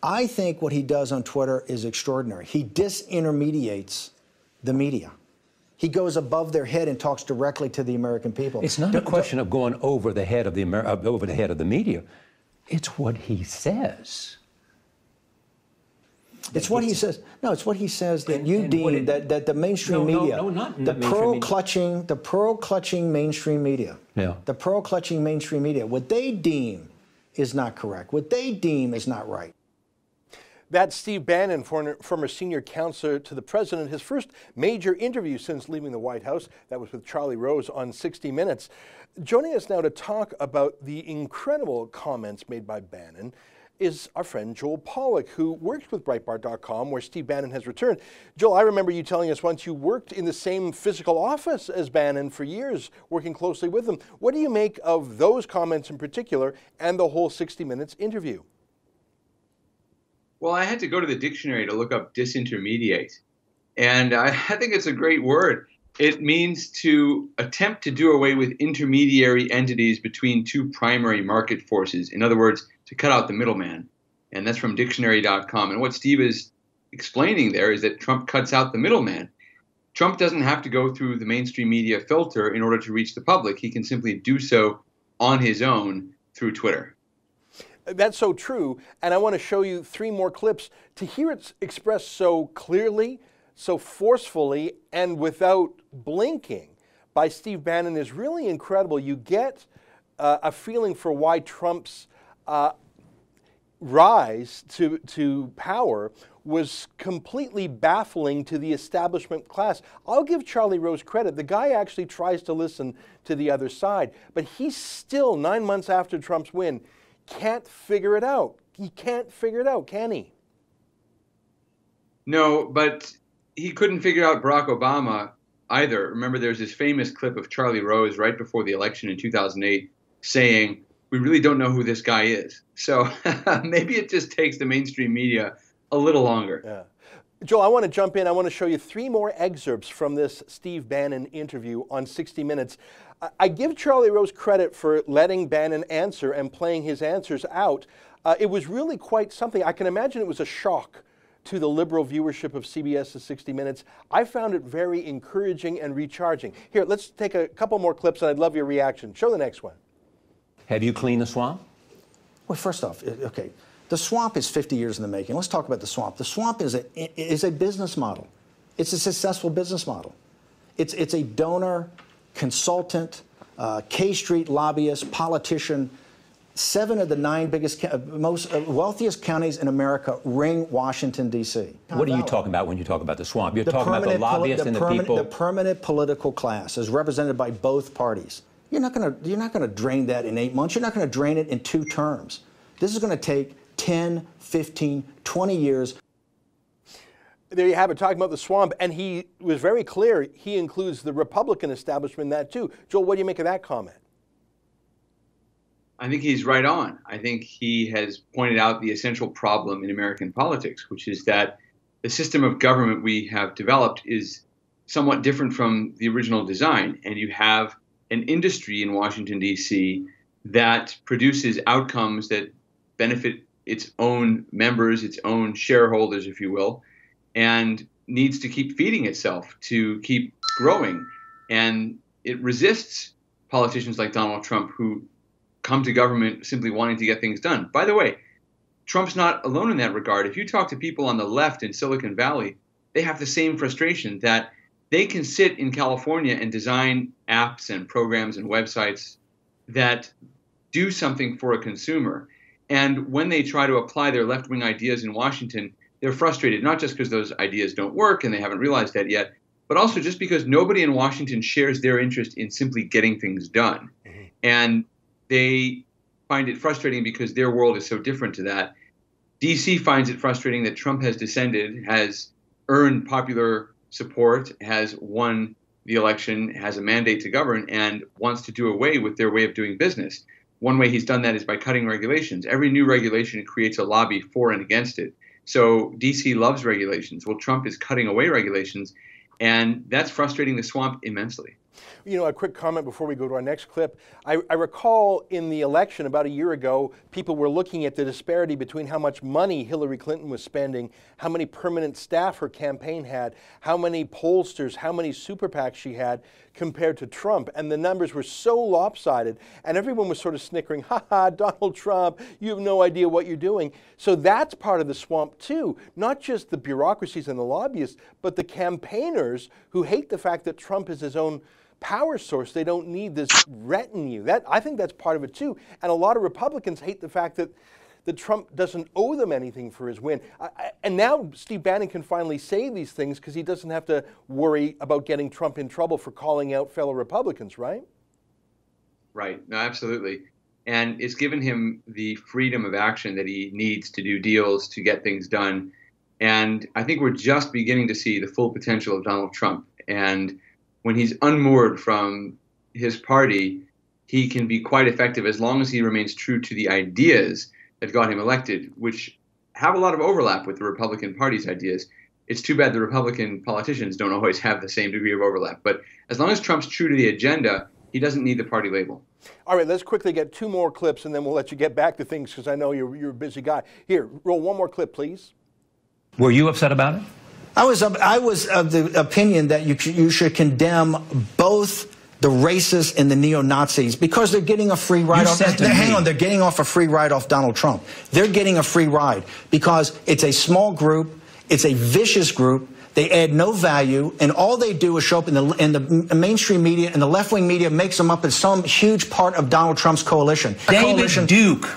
I think what he does on Twitter is extraordinary. He disintermediates the media. He goes above their head and talks directly to the American people. It's not a question of going over the head of the media. It's what he says. It's what he says. No, it's what he says that you deem that the mainstream media, the pearl-clutching mainstream media, the pearl-clutching mainstream media, what they deem is not correct. What they deem is not right. That's Steve Bannon, former senior counselor to the president. His first major interview since leaving the White House. That was with Charlie Rose on 60 Minutes. Joining us now to talk about the incredible comments made by Bannon is our friend Joel Pollak, who works with Breitbart.com, where Steve Bannon has returned. Joel, I remember you telling us once you worked in the same physical office as Bannon for years, working closely with him. What do you make of those comments in particular and the whole 60 Minutes interview? Well, I had to go to the dictionary to look up disintermediate. And I think it's a great word. It means to attempt to do away with intermediary entities between two primary market forces. In other words, to cut out the middleman. And that's from dictionary.com. And what Steve is explaining there is that Trump cuts out the middleman. Trump doesn't have to go through the mainstream media filter in order to reach the public. He can simply do so on his own through Twitter. That's so true, and I want to show you 3 more clips. To hear it expressed so clearly, so forcefully, and without blinking by Steve Bannon is really incredible. You get a feeling for why Trump's rise to power was completely baffling to the establishment class. I'll give Charlie Rose credit. The guy actually tries to listen to the other side, but he's still, 9 months after Trump's win, can't figure it out. He can't figure it out, can he? No, but he couldn't figure out Barack Obama either. Remember, there's this famous clip of Charlie Rose right before the election in 2008 saying, we really don't know who this guy is. So maybe it just takes the mainstream media a little longer. Yeah. Joel, I want to jump in. I want to show you 3 more excerpts from this Steve Bannon interview on 60 Minutes. I give Charlie Rose credit for letting Bannon answer and playing his answers out. It was really quite something. I can imagine it was a shock to the liberal viewership of CBS's 60 Minutes. I found it very encouraging and recharging. Here, let's take a couple more clips, and I'd love your reaction. Show the next one. Have you cleaned the swamp? Well, first off, okay, the swamp is 50 years in the making. Let's talk about the swamp. The swamp is a business model. It's a successful business model. It's a donor, consultant, K Street lobbyist, politician. 7 of the 9 biggest, most wealthiest counties in America ring Washington, D.C. What are you talking about when you talk about the swamp? You're talking about the lobbyists and the people. The permanent political class is represented by both parties. You're not going to drain that in 8 months. You're not going to drain it in 2 terms. This is going to take 10, 15, 20 years. There you have it, talking about the swamp, and he was very clear. He includes the Republican establishment in that too. Joel, what do you make of that comment? I think he's right on. I think he has pointed out the essential problem in American politics, which is that the system of government we have developed is somewhat different from the original design. And you have an industry in Washington, D.C. that produces outcomes that benefit its own members, its own shareholders, if you will, and needs to keep feeding itself to keep growing. And it resists politicians like Donald Trump who come to government simply wanting to get things done. By the way, Trump's not alone in that regard. If you talk to people on the left in Silicon Valley, they have the same frustration that they can sit in California and design apps and programs and websites that do something for a consumer. And when they try to apply their left-wing ideas in Washington, they're frustrated, not just because those ideas don't work and they haven't realized that yet, but also just because nobody in Washington shares their interest in simply getting things done. Mm-hmm. And they find it frustrating because their world is so different to that. DC finds it frustrating that Trump has descended, has earned popular support, has won the election, has a mandate to govern, and wants to do away with their way of doing business. One way he's done that is by cutting regulations. Every new regulation creates a lobby for and against it. So DC loves regulations. Well, Trump is cutting away regulations, and that's frustrating the swamp immensely. You know, a quick comment before we go to our next clip. I recall in the election about a year ago, people were looking at the disparity between how much money Hillary Clinton was spending, how many permanent staff her campaign had, how many pollsters, how many super PACs she had compared to Trump. And the numbers were so lopsided, and everyone was sort of snickering, ha ha, Donald Trump, you have no idea what you're doing. So that's part of the swamp too, not just the bureaucracies and the lobbyists, but the campaigners who hate the fact that Trump is his own power source. They don't need this retinue. I think that's part of it too. And a lot of Republicans hate the fact that Trump doesn't owe them anything for his win. And now Steve Bannon can finally say these things because he doesn't have to worry about getting Trump in trouble for calling out fellow Republicans, right? Right. No, absolutely. And it's given him the freedom of action that he needs to do deals, to get things done. And I think we're just beginning to see the full potential of Donald Trump. And when he's unmoored from his party, he can be quite effective as long as he remains true to the ideas that got him elected, which have a lot of overlap with the Republican Party's ideas. It's too bad the Republican politicians don't always have the same degree of overlap. But as long as Trump's true to the agenda, he doesn't need the party label. All right, let's quickly get 2 more clips, and then we'll let you get back to things because I know you're a busy guy. Here, roll 1 more clip, please. Were you upset about it? I was of the opinion that you should condemn both the racists and the neo-Nazis because they're getting a free ride off. Hang on, they're getting off a free ride off Donald Trump. They're getting a free ride because it's a small group, it's a vicious group. They add no value, and all they do is show up in the mainstream media, and the left-wing media makes them up as some huge part of Donald Trump's coalition. David Duke.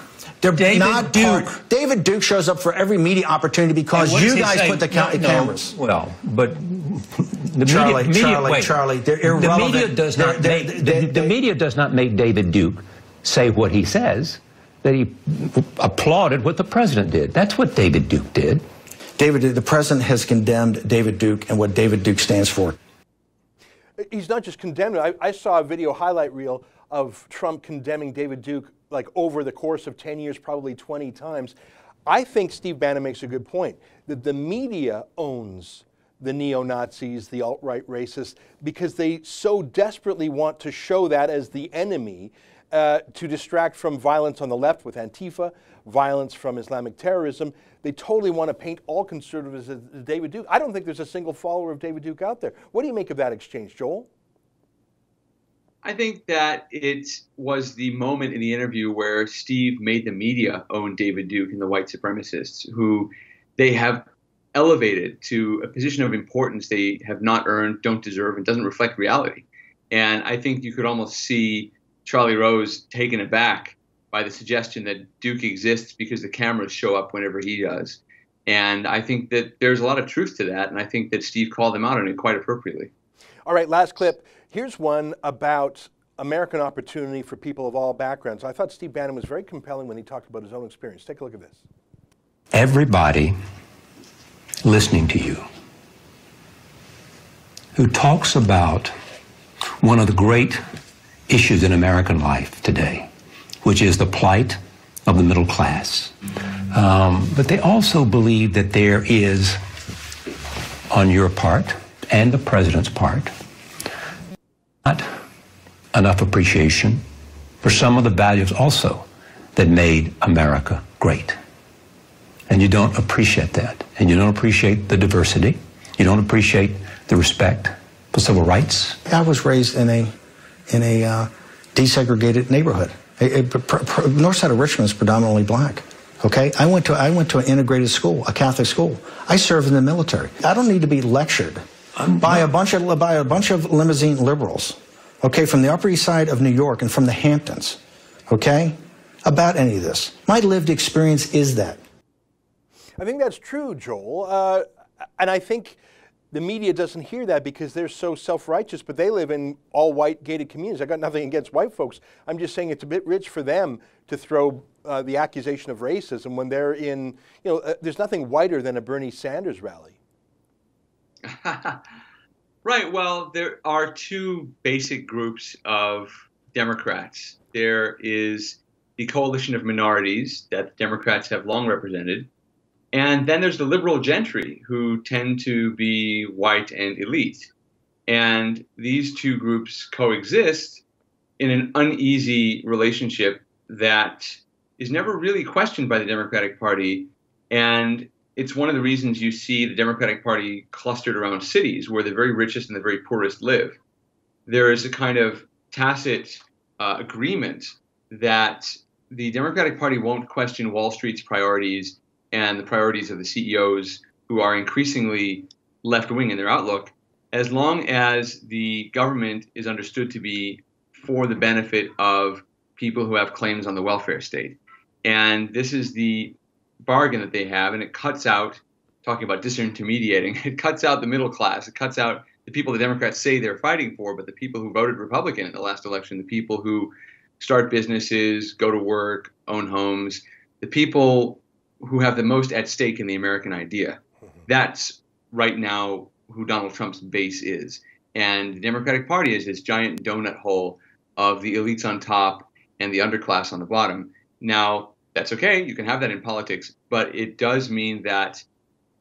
They're David not Duke. David Duke shows up for every media opportunity because you guys put the cameras. Well, but the Charlie, they're irrelevant. The media does not make David Duke say what he says, that he applauded what the president did. That's what David Duke did. The president has condemned David Duke and what David Duke stands for. He's not just condemned. I saw a video highlight reel of Trump condemning David Duke like over the course of 10 years, probably 20 times. I think Steve Bannon makes a good point that the media owns the neo-Nazis, the alt-right racists, because they so desperately want to show that as the enemy to distract from violence on the left with Antifa, violence from Islamic terrorism. They totally want to paint all conservatives as David Duke. I don't think there's a single follower of David Duke out there. What do you make of that exchange, Joel? I think that it was the moment in the interview where Steve made the media own David Duke and the white supremacists, who they have elevated to a position of importance they have not earned, don't deserve, and doesn't reflect reality. And I think you could almost see Charlie Rose taken aback by the suggestion that Duke exists because the cameras show up whenever he does. And I think that there's a lot of truth to that, and I think that Steve called him out on it quite appropriately. All right, last clip. Here's one about American opportunity for people of all backgrounds. I thought Steve Bannon was very compelling when he talked about his own experience. Take a look at this. Everybody listening to you who talks about one of the great issues in American life today, which is the plight of the middle class. But they also believe that there is, on your part and the president's part, not enough appreciation for some of the values also that made America great. And you don't appreciate that. And you don't appreciate the diversity. You don't appreciate the respect for civil rights. I was raised in a desegregated neighborhood. North side of Richmond is predominantly black. Okay, I went to an integrated school, a Catholic school. I served in the military. I don't need to be lectured by a bunch of limousine liberals, okay, from the Upper East Side of New York and from the Hamptons, okay, about any of this. My lived experience is that. I think that's true, Joel, and I think the media doesn't hear that because they're so self-righteous, but they live in all-white gated communities. I got nothing against white folks. I'm just saying it's a bit rich for them to throw the accusation of racism when they're in, there's nothing whiter than a Bernie Sanders rally. Right. Well, there are two basic groups of Democrats. There is the coalition of minorities that Democrats have long represented. And then there's the liberal gentry who tend to be white and elite. And these two groups coexist in an uneasy relationship that is never really questioned by the Democratic Party. And it's one of the reasons you see the Democratic Party clustered around cities where the very richest and the very poorest live. There is a kind of tacit agreement that the Democratic Party won't question Wall Street's priorities and the priorities of the CEOs who are increasingly left-wing in their outlook, as long as the government is understood to be for the benefit of people who have claims on the welfare state. And this is the bargain that they have, and it cuts out, talking about disintermediating, it cuts out the middle class, it cuts out the people the Democrats say they're fighting for, but the people who voted Republican in the last election, the people who start businesses, go to work, own homes, the people who have the most at stake in the American idea. That's right now who Donald Trump's base is. And the Democratic Party is this giant donut hole of the elites on top and the underclass on the bottom. Now, that's okay, you can have that in politics, but it does mean that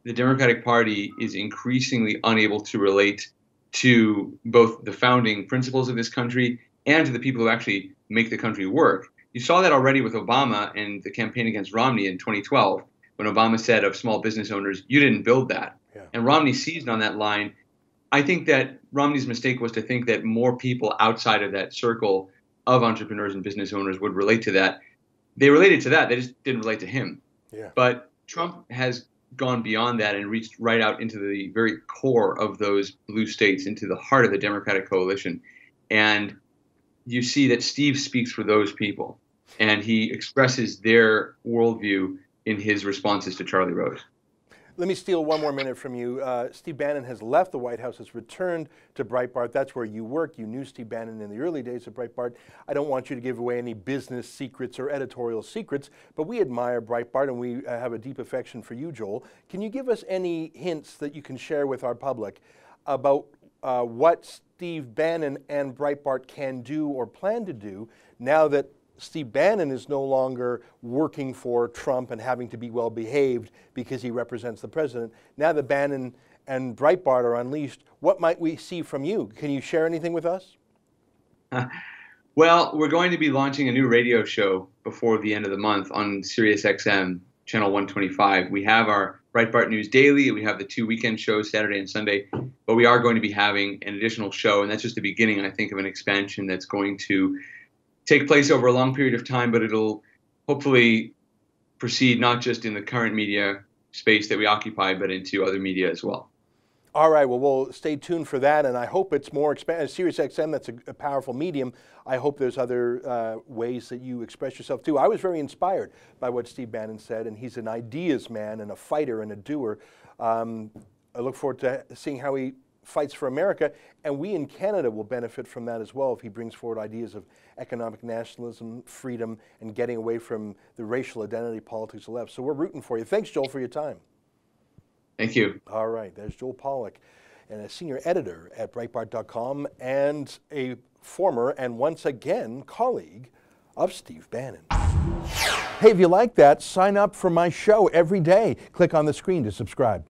the Democratic Party is increasingly unable to relate to both the founding principles of this country and to the people who actually make the country work. You saw that already with Obama and the campaign against Romney in 2012, when Obama said of small business owners, you didn't build that. Yeah. And Romney seized on that line. I think that Romney's mistake was to think that more people outside of that circle of entrepreneurs and business owners would relate to that. They related to that, they just didn't relate to him. Yeah. But Trump has gone beyond that and reached right out into the very core of those blue states, into the heart of the Democratic coalition. And you see that Steve speaks for those people, and he expresses their worldview in his responses to Charlie Rose. Let me steal one more minute from you. Steve Bannon has left the White House, has returned to Breitbart. That's where you work. You knew Steve Bannon in the early days of Breitbart. I don't want you to give away any business secrets or editorial secrets, but we admire Breitbart and we have a deep affection for you, Joel. Can you give us any hints that you can share with our public about what Steve Bannon and Breitbart can do or plan to do now that Steve Bannon is no longer working for Trump and having to be well behaved because he represents the president? Now that Bannon and Breitbart are unleashed, what might we see from you? Can you share anything with us? Well, we're going to be launching a new radio show before the end of the month on Sirius XM, channel 125. We have our Breitbart News Daily. We have the 2 weekend shows, Saturday and Sunday. But we are going to be having an additional show, and that's just the beginning, I think, of an expansion that's going to take place over a long period of time, but it'll hopefully proceed not just in the current media space that we occupy, but into other media as well. All right, well, we'll stay tuned for that, and I hope it's more expanded. Sirius XM, that's a powerful medium. I hope there's other ways that you express yourself too. I was very inspired by what Steve Bannon said, and he's an ideas man and a fighter and a doer. I look forward to seeing how he fights for America, and we in Canada will benefit from that as well if he brings forward ideas of economic nationalism, freedom, and getting away from the racial identity politics of the left. So we're rooting for you. Thanks, Joel, for your time. Thank you. All right, there's Joel Pollak, and a senior editor at Breitbart.com and a former and once again colleague of Steve Bannon. Hey, if you like that, sign up for my show every day. Click on the screen to subscribe.